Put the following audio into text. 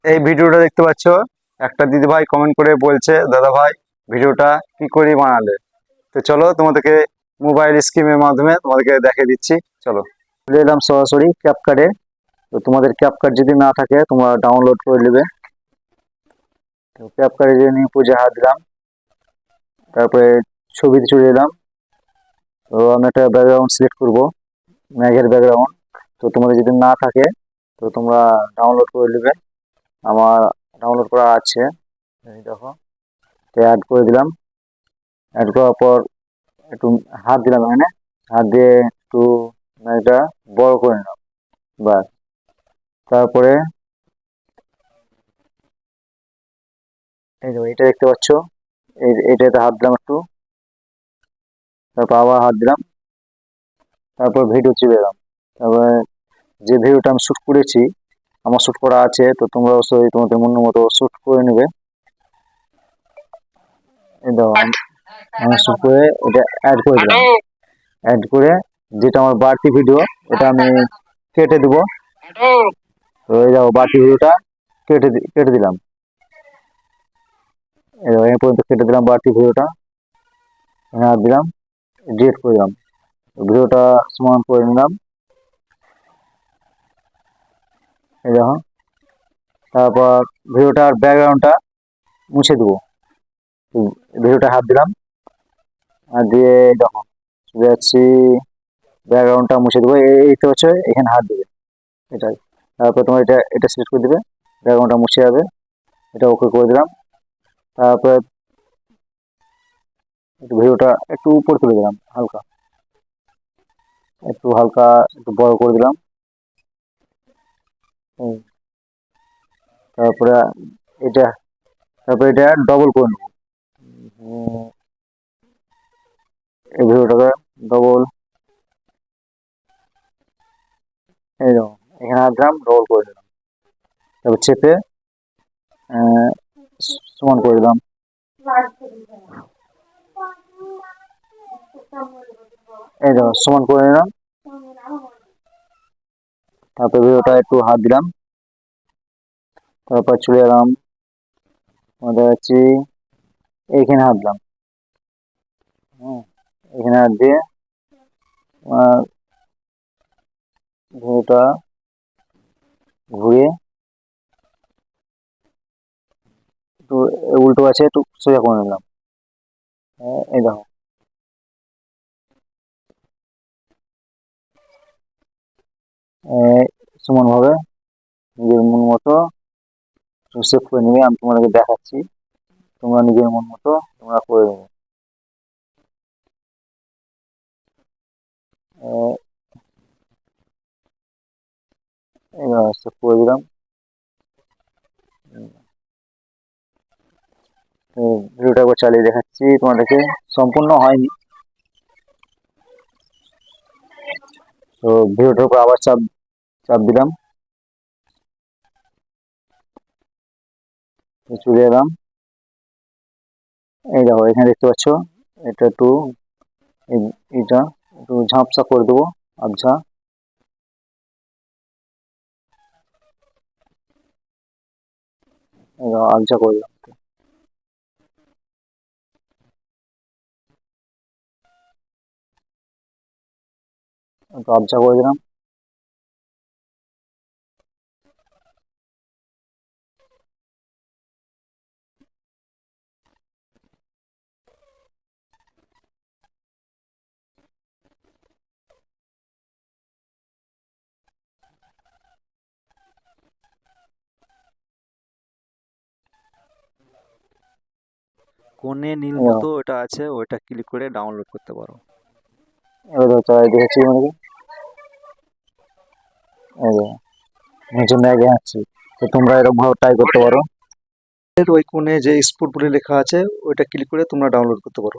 এই ভিডিওটা দেখতে পাচ্ছ, একটা দিদি ভাই কমেন্ট করে বলছে, দাদা ভাই ভিডিওটা কি করে বানালে। তো চলো তোমাদেরকে মোবাইল স্ক্রিনের মাধ্যমে তোমাদেরকে দেখিয়ে দিচ্ছি। চলো চলে এলাম সরাসরি ক্যাপকাটে। তো তোমাদের ক্যাপকাট যদি না থাকে তোমরা ডাউনলোড করে নেবে। তো ক্যাপকাটে যে নিয়ে পুজো হাত দিলাম, তারপরে ছবিতে চলে এলাম। তো আমি একটা ব্যাকগ্রাউন্ড সিলেক্ট করবো, ম্যাগের ব্যাকগ্রাউন্ড। তো তোমাদের যদি না থাকে তো তোমরা ডাউনলোড করে নেবে। আমার ডাউনলোড করা আছে, এই দেখো। তো অ্যাড করে দিলাম। অ্যাড করার পর একটু হাত দিলাম এখানে, হাত দিয়ে একটু এটা বড় করে নিলাম। বাস। তারপরে এই যে এটা দেখতে পাচ্ছ, এটাতে হাত দিলাম একটু, তারপর আবার হাত দিলাম, তারপর ভিডিও চলে এলাম। তারপরে যে ভিডিওটা আমি শ্যুট করেছি, আমার শ্যুট করা আছে, তো তোমরা অবশ্যই তোমাদের মন মতো শ্যুট করে নেবে। এই দেখো আমি শ্যুট করে এটা অ্যাড করে দিলাম। অ্যাড করে যেটা আমার বাড়তি ভিডিও, এটা আমি কেটে দিব। তো এই দেখো বাড়তি ভিডিওটা কেটে দিলাম। এই দেখো এই পর্যন্ত কেটে দিলাম বাড়তি ভিডিওটা, এখানে হাত দিলাম, ডিলিট করে দিলাম। ভিডিওটা সমান করে নিলাম, এই দেখো। তারপর ভিডিওটার ব্যাকগ্রাউন্ডটা মুছে দেবো। ভিডিওটা হাত দিলাম, আর দিয়ে দেখো চলে যাচ্ছি, ব্যাকগ্রাউন্ডটা মুছে দেবো। এইটা হচ্ছে এখানে হাত দিবে, এটাই। তারপর তোমার এটা এটা সিলেক্ট করে দিবে, ব্যাকগ্রাউন্ডটা মুছে যাবে। এটা ওকে করে দিলাম। তারপরে একটু ভিডিওটা একটু উপর তুলে দিলাম, হালকা একটু হালকা একটু বড় করে দিলাম। হুম। তারপরে এটা তারপরে এটা ডবল করে নেবো। উম, এই ভিডিওটাকে ডবল, এই দেখো এখানে হাত দিলাম, ডবল করে দিলাম। তারপর চেপে আহ, সমান করে দিলাম। এই দেখো সমান করে নিলাম। তারপর ভিডিওটা একটু হাত দিলাম, তারপর চলে এলাম, আমাদের হচ্ছে এইখানে হাত দিলাম। হুম, এখানে হাত দিয়ে ভিডিওটা ঘুরিয়ে একটু উল্টো আছে একটু সোজা করে নিলাম। এই দেখো সমান ভাবে নিজের মন মতো সেভ করে নিবে। আমি তোমাদেরকে দেখাচ্ছি, তোমরা নিজের মন মতো তোমরা করে নেবে। এবার সেভ করে দিলাম। ভিডিওটা একবার চালিয়ে দেখাচ্ছি তোমাদেরকে, সম্পূর্ণ হয়নি। তো ভিডিওটার উপর আবার চাপ চাপ দিলাম, চলে এলাম। এই দেখো এখানে দেখতে পাচ্ছ, এটা একটু এটা একটু ঝাপসা করে দেবো, আবছা। এই দেখো আবছা করে দিলাম, একটু আবছা করে দিলাম। কোণে নীল এই দেখো মতো ওটা আছে, ওইটা ক্লিক করে ডাউনলোড করতে পারো। এবার দেখো চালাই দেখেছি তোমাদেরকে, এই দেখো নিচে ম্যাগে আসছি। তো তোমরা এরকম ভাবে ট্রাই করতে পারো। এর ওই কোণে যে স্পোর্ট বলে লেখা আছে, ওইটা ক্লিক করে তোমরা ডাউনলোড করতে পারো।